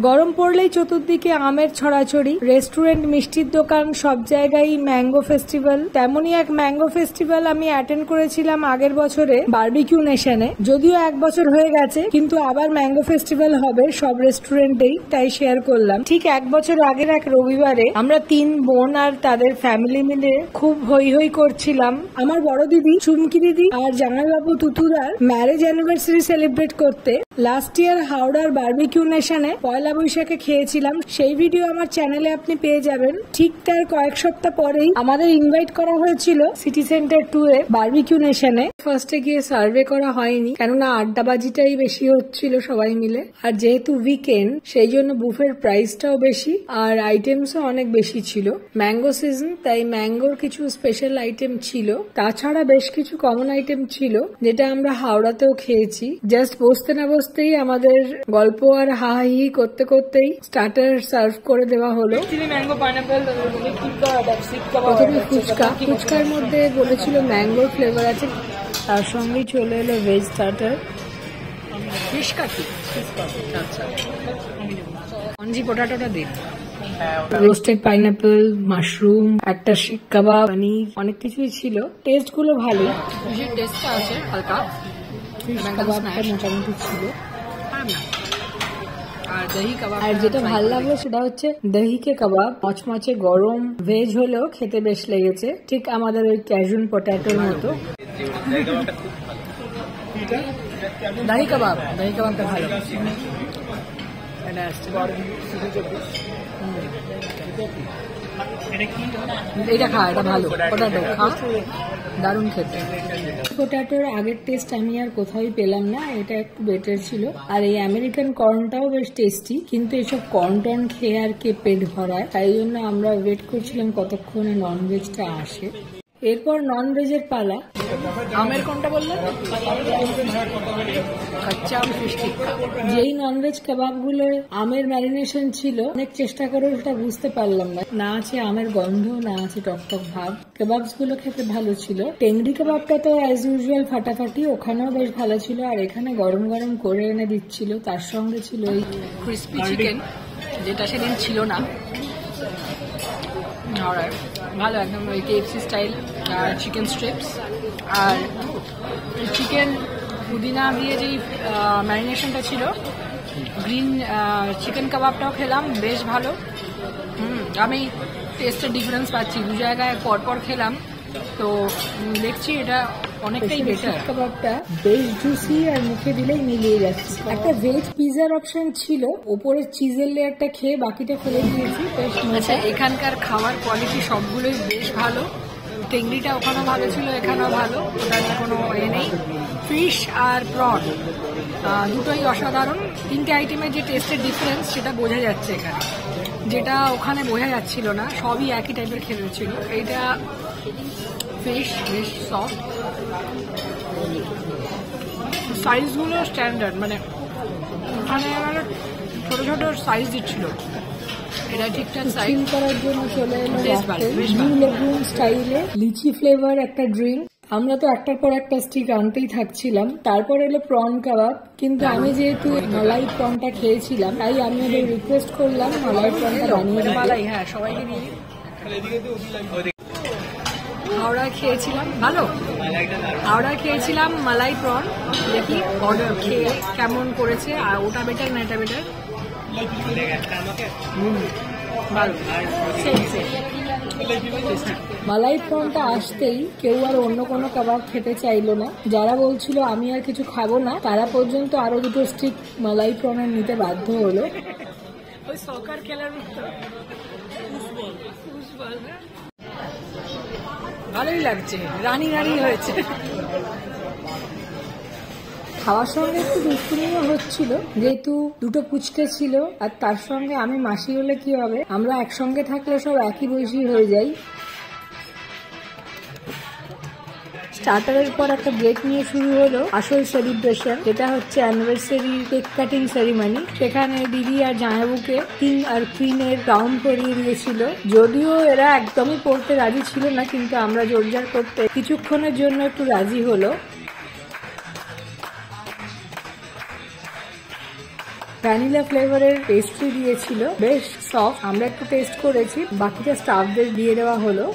গরম পড়লেই চতুর্দিকে আমের ছড়াছড়ি, রেস্টুরেন্ট, মিষ্টির দোকান, সব জায়গায় ম্যাঙ্গো ফেস্টিভ্যাল। তেমনই এক ম্যাঙ্গো ফেস্টিভ্যাল আমি অ্যাটেন্ড করেছিলাম আগের বছরে বারবিকিউ নেশনে। যদিও 1 বছর হয়ে গেছে, কিন্তু আবার ম্যাঙ্গো ফেস্টিভ্যাল হবে সব রেস্টুরেন্টেই, তাই শেয়ার করলাম। ঠিক 1 বছর আগের এক রবিবারে আমরা 3 বোন আর তাদের ফ্যামিলি মিলে খুব হই হই করছিলাম। আমার বড় দিদি চুমকি দিদি আর জামাইবাবু তুতুদার ম্যারেজ অ্যানিভার্সারি সেলিব্রেট করতে লাস্ট ইয়ার হাওড়ার বারবিকিউ নেশনে পয়লা বৈশাখে খেয়েছিলাম। সেই ভিডিও আমার চ্যানেলে আপনি পেয়ে যাবেন। ঠিক তার কয়েক সপ্তাহ পরেই আমাদের ইনভাইট করা হয়েছিল সিটি সেন্টার 2 এ বারবিকিউ নেশনে। ফার্স্টে গিয়ে সার্ভে করা হয়নি, কেননা আড্ডাবাজিটাই বেশি হচ্ছিল সবাই মিলে। আর যেহেতু উইকেন্ড, সেই জন্য বুফের প্রাইসটাও বেশি আর আইটেমসও অনেক বেশি ছিল। ম্যাঙ্গো সিজন, তাই ম্যাঙ্গোর কিছু স্পেশাল আইটেম ছিল। তাছাড়া বেশ কিছু কমন আইটেম ছিল, যেটা আমরা হাওড়াতেও খেয়েছি। জাস্ট বসতে না বসতেই আমাদের গল্প আর হাহি করতে করতেই স্টার্টার সার্ভ করে দেওয়া হলো। প্রথমে ফুচকার মধ্যে বলেছিল ম্যাঙ্গোর ফ্লেভার আছে, তার সঙ্গেই চলে এলো ভেজ স্টার্টার, ফিশ কাটি, আচ্ছা অঞ্জি পোটাটোটা দিন, রোস্টেড পাইনাপেল, মাশরুম, একটা শিক কাবাব, পনির, অনেক কিছুই ছিল। টেস্ট গুলো ভালো, টেস্টটা আছে হালকা, ফিশ কাবাবটা মোটামুটি ছিল। আর যেটা ভালো লাগলো সেটা হচ্ছে দহি কে কাবাব, মচমচে গরম, ভেজ হলেও খেতে বেশ লেগেছে, ঠিক আমাদের ওই ক্যাজুয়াল পটেটোর মতো। দহি কাবাবটা ভালো। এটা খা, এটা ভালো, পটেটো খা, দারুণ খেতে। পটেটোর আগের টেস্ট আমি আর কোথাও পেলাম না, এটা একটু বেটার ছিল। আর এই আমেরিকান কর্নটাও বেশ টেস্টি, কিন্তু এসব কর্ন টর্ন খেয়ে আর কে পেট ভরায়, তাই জন্য আমরা ওয়েট করছিলাম কতক্ষণে ননভেজটা আসে। এরপর নন ভেজের পালা। আমের কোনটা বললেন? কাচ্চা আম ফিশ টিক্কা। যেই ননভেজ কাবাব গুলো আমের ম্যারিনেশন ছিল, অনেক চেষ্টা করে সেটা বুঝতে পারলাম না, না আছে আমের গন্ধ, না আছে টকটক ভাব। কাবাবস গুলো খেতে ভালো ছিল। টেংরি কাবাবটা তো অ্যাজ ইউজুয়াল ফাটাফাটি, ওখানেও বেশ ভালো ছিল। আর এখানে গরম গরম করে এনে দিচ্ছিল, তার সঙ্গে ছিল এই ক্রিসপি চিকেন, যেটা সেদিন ছিল না। ভালো, একদম ওই KFC স্টাইল চিকেন স্ট্রিপস। আর চিকেন পুদিনা দিয়ে যেই ম্যারিনেশনটা ছিল, গ্রিন চিকেন কাবাবটাও খেলাম, বেশ ভালো। আমি টেস্টের ডিফারেন্স পাচ্ছি, 2 জায়গায় পরপর খেলাম, তো দেখছি এটা অনেকটাই বেটার। কাবাবটা বেশ জুসি আর মুখে দিলেই মিলিয়ে যাচ্ছে। একটা ভেজ পিজার অপশন ছিল, ওপরে চিজের লেয়ারটা খেয়ে বাকিটা ফেলে দিয়েছি। আচ্ছা, এখানকার খাওয়ার কোয়ালিটি সবগুলোই বেশ ভালো। টেংরিটা ওখানেও ভালো ছিল, এখানেও ভালো, ওটা নিয়ে কোনো এ নেই। ফিশ আর প্রন দুটোই অসাধারণ। 3টে আইটেমের যে টেস্টের ডিফারেন্স সেটা বোঝা যাচ্ছে এখানে, যেটা ওখানে বোঝা যাচ্ছিল না। সবই একই টাইপের খেতে ছিল। এইটা ফিশ বেশ সফট, সাইজগুলো স্ট্যান্ডার্ড, মানে ওখানে ছোট ছোট সাইজ দিচ্ছিল, এটা ঠিকঠাক সাইজ করার জন্য চলে এলো লেগুন স্টাইলে লিচি ফ্লেভার একটা ড্রিঙ্ক। আমরা তো একটার পর একটা স্টিক আনতেই থাকছিলাম। তারপর এলো প্রন কাবাব, কিন্তু আমি যেহেতু মালাই প্রনটা খেয়েছিলাম, তাই আমি ওদের রিকোয়েস্ট করলাম মালাই প্রনটা বানিয়ে দিতে। মালাই, হ্যাঁ, সবাইকে দিয়ে। হাওড়া খেয়েছিলাম, ভালো, হাওড়া খেয়েছিলাম মালাই প্রন। দেখি অর্ডার খেয়ে কেমন করেছে, আর ওটা বেটার না এটা বেটার? মালাই প্রনটা আসতেই কেউ আর অন্য কোনো কাবাব খেতে চাইলো না। যারা বলছিল আমি আর কিছু খাবো না, তারা পর্যন্ত আরো 2টো স্টিক মালাই প্রনের নিতে বাধ্য হলো। ওই সকার খেলার ভালোই লাগছে, রানি রানি হয়েছে। খাওয়ার সঙ্গে একটু দুষ্টুমিও হচ্ছিল, যেহেতু 2টো পুচকে ছিল, আর তার সঙ্গে আমি মাসি হলে কি হবে, আমরা একসঙ্গে থাকলে সব একই বয়সী হয়ে যাই। স্টার্টারের পর একটা ব্রেক নিয়ে শুরু হলো আসল সেলিব্রেশন, যেটা হচ্ছে অ্যানিভার্সারি কেক কাটিং সেরিমনি। সেখানে দিদি আর জামাইবাবুকে কিং আর কুইনের গাউন পরিয়ে দিয়েছিল। যদিও এরা একদমই পড়তে রাজি ছিল না, কিন্তু আমরা জোরজার করতে কিছুক্ষণের জন্য একটু রাজি হলো। ভ্যানিলা ফ্লেভারের পেস্ট্রি দিয়েছিল, বেশ সফট। আমরা একটু টেস্ট করেছি, বাকিটা স্টাফদের দিয়ে দেওয়া হলো।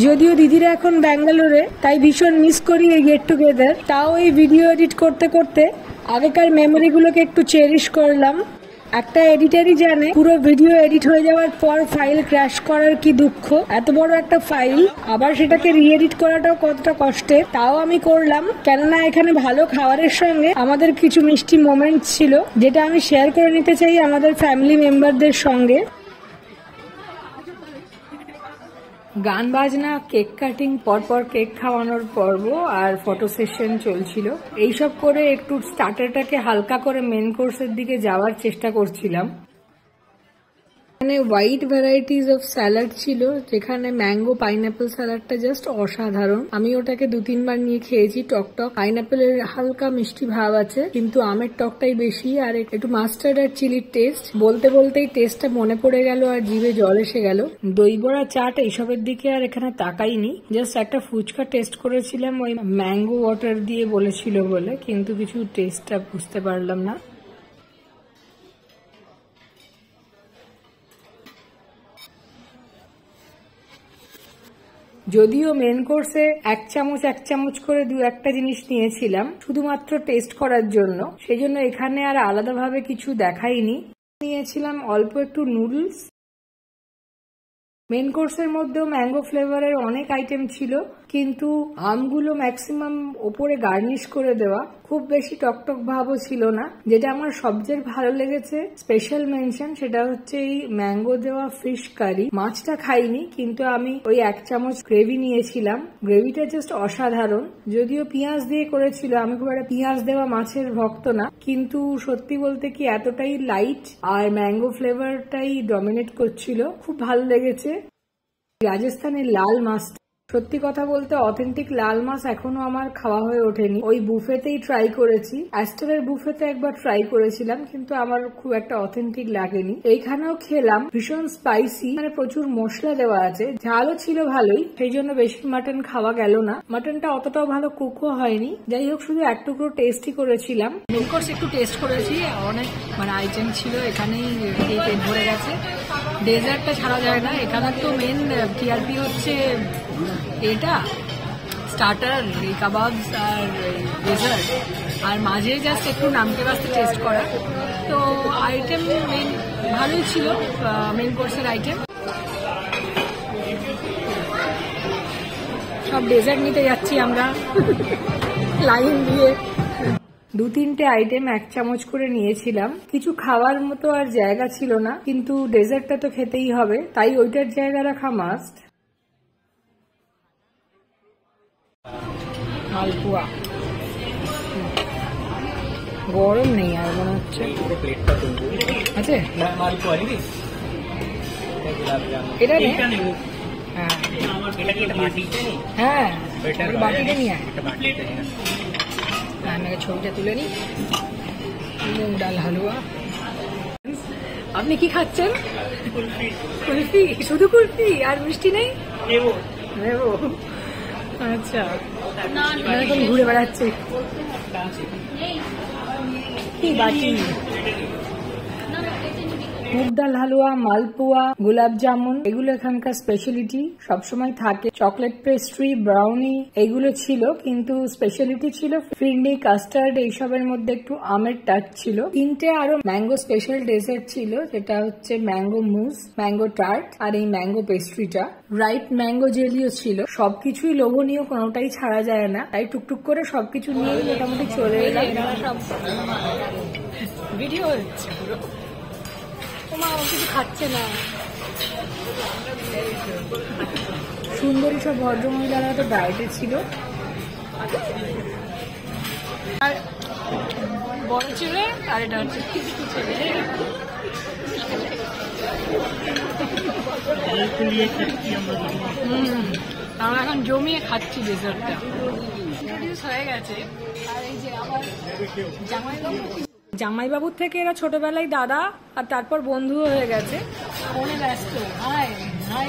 যদিও দিদিরা এখন ব্যাঙ্গালোরে, তাই ভীষণ মিস করি এই গেট টুগেদার। তাও এই ভিডিও এডিট করতে করতে আগেকার মেমোরিগুলোকে একটু চেরিশ করলাম। একটা এডিটারই জানে পুরো ভিডিও এডিট হয়ে যাওয়ার পর ফাইল ক্র্যাশ করার কি দুঃখ। এত বড় একটা ফাইল আবার সেটাকে রিএডিট করাটাও কতটা কষ্টের। তাও আমি করলাম, কেননা এখানে ভালো খাবারের সঙ্গে আমাদের কিছু মিষ্টি মোমেন্ট ছিল, যেটা আমি শেয়ার করে নিতে চাই আমাদের ফ্যামিলি মেম্বারদের সঙ্গে। গান বাজনা, কেক কাটিং, পরপর কেক খাওয়ানোর পর্ব আর ফটো সেশন চলছিল। এইসব করে একটু স্টার্টারটাকে হালকা করে মেন কোর্সের দিকে যাওয়ার চেষ্টা করছিলাম। এখানে হোয়াইট ভ্যারাইটিস অফ স্যালাড ছিল, যেখানে ম্যাঙ্গো পাইনাপেল স্যালাডটা জাস্ট অসাধারণ। আমি ওটাকে 2-3 বার নিয়ে খেয়েছি। টকটক পাইনাপেলের হালকা মিষ্টি ভাব আছে, কিন্তু আমের টকটাই বেশি, আর একটু মাস্টার্ড আর চিলির টেস্ট। বলতে বলতেই টেস্টটা মনে পড়ে গেল আর জিভে জল এসে গেল। দই বড়া, চাট এইসবের দিকে আর এখানে তাকাইনি, জাস্ট একটা ফুচকা টেস্ট করেছিলাম, ওই ম্যাঙ্গো ওয়াটার দিয়ে বলেছিল বলে, কিন্তু কিছু টেস্টটা বুঝতে পারলাম না। যদিও মেন কোর্সে 1 চামচ করে 2-1টা জিনিস নিয়েছিলাম শুধুমাত্র টেস্ট করার জন্য, সেই জন্য এখানে আর আলাদাভাবে কিছু দেখাইনি। নিয়েছিলাম অল্প একটু নুডলস। মেন কোর্সের মধ্যেও ম্যাঙ্গো ফ্লেভারের অনেক আইটেম ছিল, কিন্তু আমগুলো ম্যাক্সিমাম ওপরে গার্নিশ করে দেওয়া, খুব বেশি টকটক ভাবও ছিল না। যেটা আমার সবচেয়ে ভালো লেগেছে, স্পেশাল মেনশন, সেটা হচ্ছে এই ম্যাঙ্গো দেওয়া ফিশ কারি। মাছটা খাইনি, কিন্তু আমি ওই 1 চামচ গ্রেভি নিয়েছিলাম। গ্রেভিটা জাস্ট অসাধারণ। যদিও পেঁয়াজ দিয়ে করেছিল, আমি খুব একটা পেঁয়াজ দেওয়া মাছের ভক্ত না, কিন্তু সত্যি বলতে কি এতটাই লাইট আর ম্যাঙ্গো ফ্লেভারটাই ডমিনেট করছিল, খুব ভালো লেগেছে। রাজস্থানের লাল মাছ, সত্যি কথা বলতে অথেন্টিক লাল মাছ এখনো আমার খাওয়া হয়ে ওঠেনি। ওই বুফেতেই ট্রাই করেছি, অ্যাস্টরের বুফেতে একবার ট্রাই করেছিলাম, কিন্তু আমার খুব একটা অথেন্টিক লাগেনি। এইখানেও খেলাম, ভীষণ স্পাইসি, মানে প্রচুর মশলা দেওয়া আছে, ঝালও ছিল ভালোই, সেই জন্য বেশি মাটন খাওয়া গেল না। মাটনটা অতটাও ভালো কুকও হয়নি। যাই হোক, শুধু এক টুকরো টেস্টই করেছিলাম। মেন কোর্স একটু টেস্ট করেছি, অনেক মানে আইটেম ছিল, এখানেই পেট ভরে গেছে। ডেজার্টটা ছাড়া যায় না, এখানে তো মেন টিআরপি হচ্ছে এটা স্টার্টার, এই কাবাবস আর ডেজার্ট, আর মাঝে জাস্ট একটু নামতে বাসতে টেস্ট করা। তো আইটেম মেন ভালোই ছিল, মেন কোর্সের আইটেম। সব ডেজার্ট নিতে যাচ্ছি আমরা লাইন দিয়ে। 2-3টে আইটেম 1 চামচ করে নিয়েছিলাম। কিছু খাওয়ার মতো আর জায়গা ছিল না, কিন্তু ডেজার্টটা তো খেতেই হবে, তাই ওইটার জায়গা রাখা মাস্ট। মালপুয়া গরম নেই আর মনে হচ্ছে, আছে এটা নেই। হ্যাঁ, বাটিতে নিয়ে আমি ছবিটা তুলে নিই। মুগ ডাল হালুয়া। আপনি কি খাচ্ছেন? কুলফি? শুধু কুলফি আর মিষ্টি নেই? নেবো। আচ্ছা, এখন ঘুরে বেড়াচ্ছে। কি বাটি? মুগ ডাল হালুয়া, মালপুয়া, গোলাপ জামুন, এগুলো এখানকার স্পেশালিটি, সবসময় থাকে। চকলেট পেস্ট্রি, ব্রাউনি, এগুলো ছিল, কিন্তু স্পেশালিটি ছিল ফিরনি, কাস্টার্ড, এইসবের মধ্যে একটু আমের টাচ ছিল। 3টে আরো ম্যাঙ্গো স্পেশাল ডেজার্ট ছিল, যেটা হচ্ছে ম্যাঙ্গো মুস, ম্যাঙ্গো টার্ট আর এই ম্যাঙ্গো পেস্ট্রিটা। রাইট ম্যাঙ্গো জেলিও ছিল। সবকিছুই লোভনীয়, কোনোটাই ছাড়া যায় না, তাই টুকটুক করে সবকিছু নিয়ে মোটামুটি চলে এলাম। সব ভিডিও হচ্ছে, কিছু খাচ্ছে না। সুন্দরী সব ভদ্রমহিলারা তো ডায়েটে ছিল, আর বড় ছেলে আর এটা হচ্ছে ছেলে। আমরা এখন জমিয়ে খাচ্ছি ডেজার্টটা। ইন্ট্রোডিউস হয়ে গেছে। আর এই যে আবার জামাইবাবুর থেকে এরা ছোটবেলায় দাদা আর তারপর বন্ধুও হয়ে গেছে। ফোনে ব্যস্ত। High high.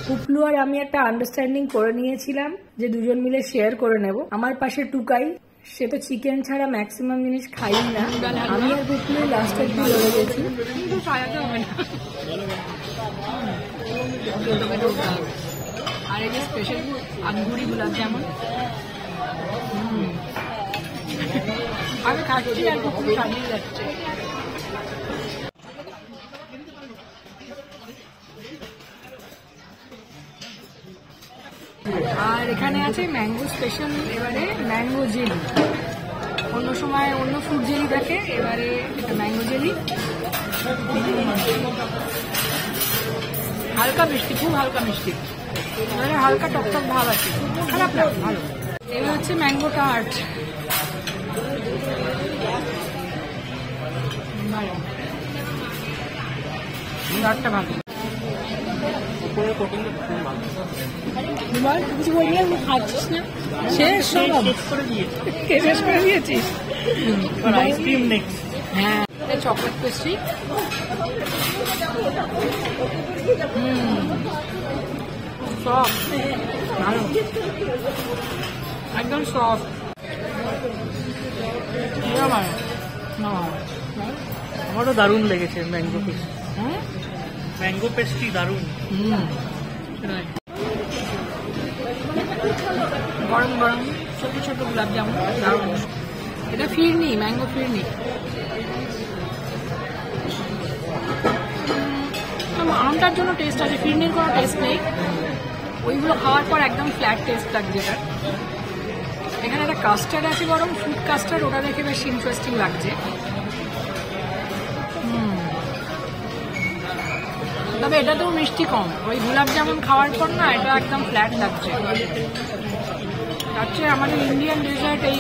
পুপলু আর আমি একটা আন্ডারস্ট্যান্ডিং করে নিয়েছিলাম যে দুজন মিলে শেয়ার করে নেব। আমার পাশে টুকাই, সে তো চিকেন ছাড়া ম্যাক্সিমাম জিনিস খাই না। আমি আর পুপলু লাস্টের দিন লড়ে গেছি। আর এই যে স্পেশাল আঙ্গুরি গোলাপ জামুন আমি খাচ্ছি আর পুপলু চালিয়ে যাচ্ছে। আর এখানে আছে ম্যাঙ্গো স্পেশাল, এবারে ম্যাঙ্গো জেলি। অন্য সময় অন্য ফ্রুট জেলি থাকে, এবারে এটা ম্যাঙ্গো জেলি। হালকা মিষ্টি, খুব হালকা মিষ্টি, এবারে হালকা টকটক ভাব আছে, খারাপ না, ভালো। এবার হচ্ছে ম্যাঙ্গো টার্ট। টার্টটা ভালো। কিছু বলি আমি খাচ্ছিস না, শেষ সব শেষ করে দিয়েছিস। Ice cream next. হ্যাঁ, চকলেট পেস্ট্রি। সফট, ভালো, একদম সফট। আমারও দারুণ লেগেছে ম্যাঙ্গো পেস্ট্রি। ম্যাঙ্গো পেস্ট্রি দারুণ। গরম গরম ছোট ছোট গোলাপ জামুন দারুণ। এটা ফিরনি, ম্যাঙ্গো ফিরনি। আমটার জন্য টেস্ট আছে, ফিরনির কোনো টেস্ট নেই। ওইগুলো খাওয়ার পর একদম ফ্ল্যাট টেস্ট লাগছে এটা। এখানে একটা কাস্টার্ড আছে, গরম ফ্রুট কাস্টার্ড, ওটা দেখে বেশ ইন্টারেস্টিং লাগছে। তবে এটাতেও মিষ্টি কম। ওই গোলাপ জামুন খাওয়ার পর না এটা একদম ফ্ল্যাট লাগছে। তার চেয়ে আমাদের ইন্ডিয়ান ডেজার্ট এই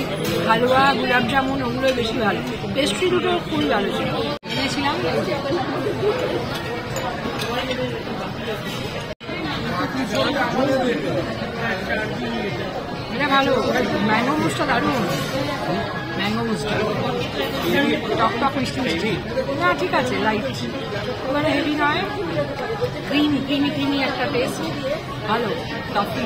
হালুয়া, গোলাপ জামুন ওগুলোই বেশি ভালো। পেস্ট্রি দুটো খুবই ভালো ছিল। এনেছিলাম এটা ভালো। ম্যাঙ্গো মুসটা দারুণ, ম্যাঙ্গো মুসটা টক টক মিষ্টি মিষ্টি। না ঠিক আছে, লাইট, ওখানে হেভি নয়, ক্রিমি ক্রিমি ক্রিমি একটা টেস্ট, ভালো। টফি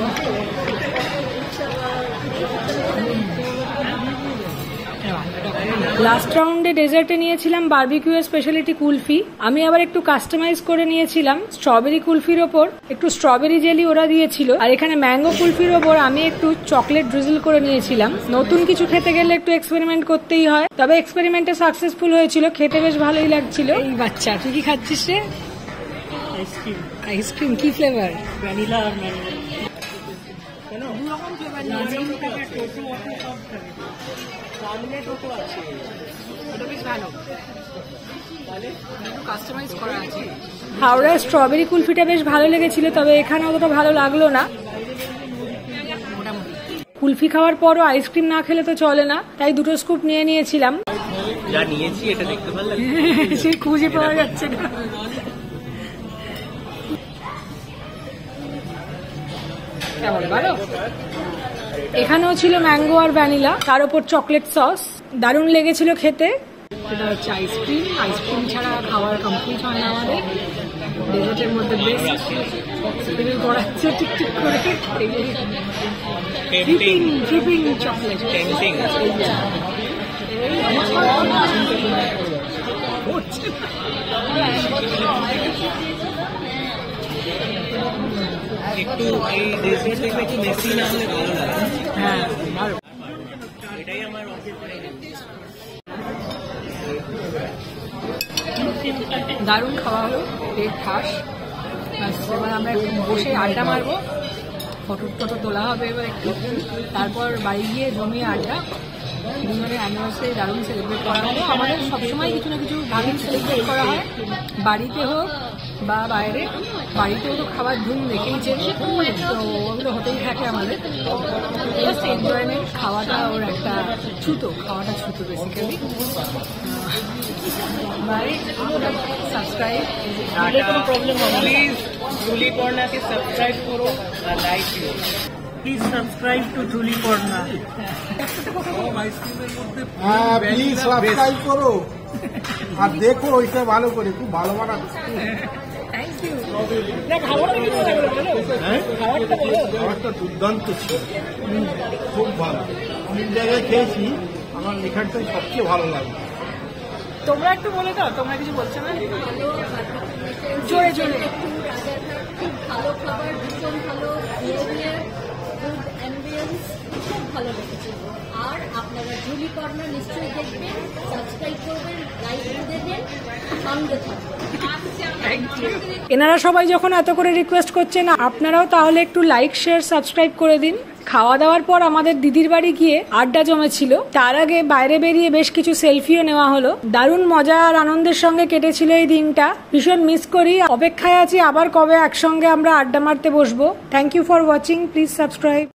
লাস্ট রাউন্ডে ডেজার্টে নিয়েছিলাম বারবিকিউ এর স্পেশালিটি কুলফি। আমি আবার একটু কাস্টমাইজ করে নিয়েছিলাম। স্ট্রবেরি কুলফির ওপর একটু স্ট্রবেরি জেলি ওরা দিয়েছিল, আর এখানে ম্যাঙ্গো কুলফির ওপর আমি একটু চকলেট ড্রিজল করে নিয়েছিলাম। নতুন কিছু খেতে গেলে একটু এক্সপেরিমেন্ট করতেই হয়, তবে এক্সপেরিমেন্টে সাকসেসফুল হয়েছিল, খেতে বেশ ভালোই লাগছিল। এই বাচ্চা, তুই কি খাচ্ছিস রে? আইসক্রিম। আইসক্রিম কি ফ্লেভার? ভ্যানিলা আর ম্যাঙ্গো। হাওড়ার স্ট্রবেরি কুলফিটা বেশ ভালো লেগেছিল, তবে এখানে অতটা ভালো লাগলো না। কুলফি খাওয়ার পরও আইসক্রিম না খেলে তো চলে না, তাই দুটো স্কুপ নিয়ে নিয়েছিলাম। যা নিয়েছি এটা দেখতে ভালো লাগে, সে খুঁজে পাওয়া যাচ্ছে না। ভালো। এখানেও ছিল ম্যাঙ্গো আর ভ্যানিলা, তার উপর চকলেট সস, দারুণ লেগেছিল খেতে। এটা হচ্ছে আইসক্রিম। আইসক্রিম ছাড়া খাবার কমপ্লিট হয় না আমাদের ডেজার্টের মধ্যে। বেস্ট করাচ্ছে টিকটিক করে, ট্রিপিং চকলেট। একটু এই ডেজার্ট দেখবে একটু মেসি না হলে ভালো লাগে। হ্যাঁ ভালো, এটাই আমার দারুণ খাওয়া হলো, পেট খাস। এবার আমরা একটু বসে আড্ডা মারবো, ফটো টটো তোলা হবে এবার একটু, তারপর বাড়ি গিয়ে জমিয়ে আড্ডা। দুজনের অ্যানিভার্সারি দারুণ সেলিব্রেট করা হলো। আমাদের সবসময় কিছু না কিছু ভালো সেলিব্রেট করা হয়, বাড়িতে হোক বা বাইরে, বাড়িতেও তো খাবার ধুম দেখেইছেন, তো ওগুলো হতেই থাকে আমাদের। জাস্ট এনজয়মেন্ট, খাওয়াটা ওর একটা ছুতো, খাওয়াটা ছুতো বেসিক্যালি। বাই, সাবস্ক্রাইব, কোনো প্রবলেম হবে। প্লিজ জুলি পর্ণাকে সাবস্ক্রাইব করো আর লাইক দিও। Please subscribe to Juli Parna. হ্যাঁ প্লিজ সাবস্ক্রাইব করো আর দেখো ওইটা ভালো করে, খুব ভালো বানাচ্ছে। Thank you. খাবারটা কি লাগলো বলো? খাবারটা দুর্দান্ত ছিল, খুব ভালো। অনেক জায়গায় খেয়েছি, আমার এখানটাই সবচেয়ে ভালো লাগে। তোমরা একটু বলে দাও, তোমরা কিছু বলছো না? জোরে জোরে। খুব ভালো খাবার, ভীষণ ভালো বিহেভিয়ার, গুড অ্যাম্বিয়েন্স, খুব ভালো লেগেছে। আর আপনারা জুলি কর্নার নিশ্চয়ই দেখবেন, সাবস্ক্রাইব করবেন, লাইক দেবেন, সঙ্গে থাকবেন। এনারা সবাই যখন এত করে রিকোয়েস্ট করছেন, আপনারাও তাহলে একটু লাইক, শেয়ার, সাবস্ক্রাইব করে দিন। খাওয়া দাওয়ার পর আমাদের দিদির বাড়ি গিয়ে আড্ডা জমেছিল। তার আগে বাইরে বেরিয়ে বেশ কিছু সেলফিও নেওয়া হলো। দারুণ মজা আর আনন্দের সঙ্গে কেটেছিল এই দিনটা। ভীষণ মিস করি, অপেক্ষায় আছি আবার কবে একসঙ্গে আমরা আড্ডা মারতে বসবো। Thank you for watching, please subscribe.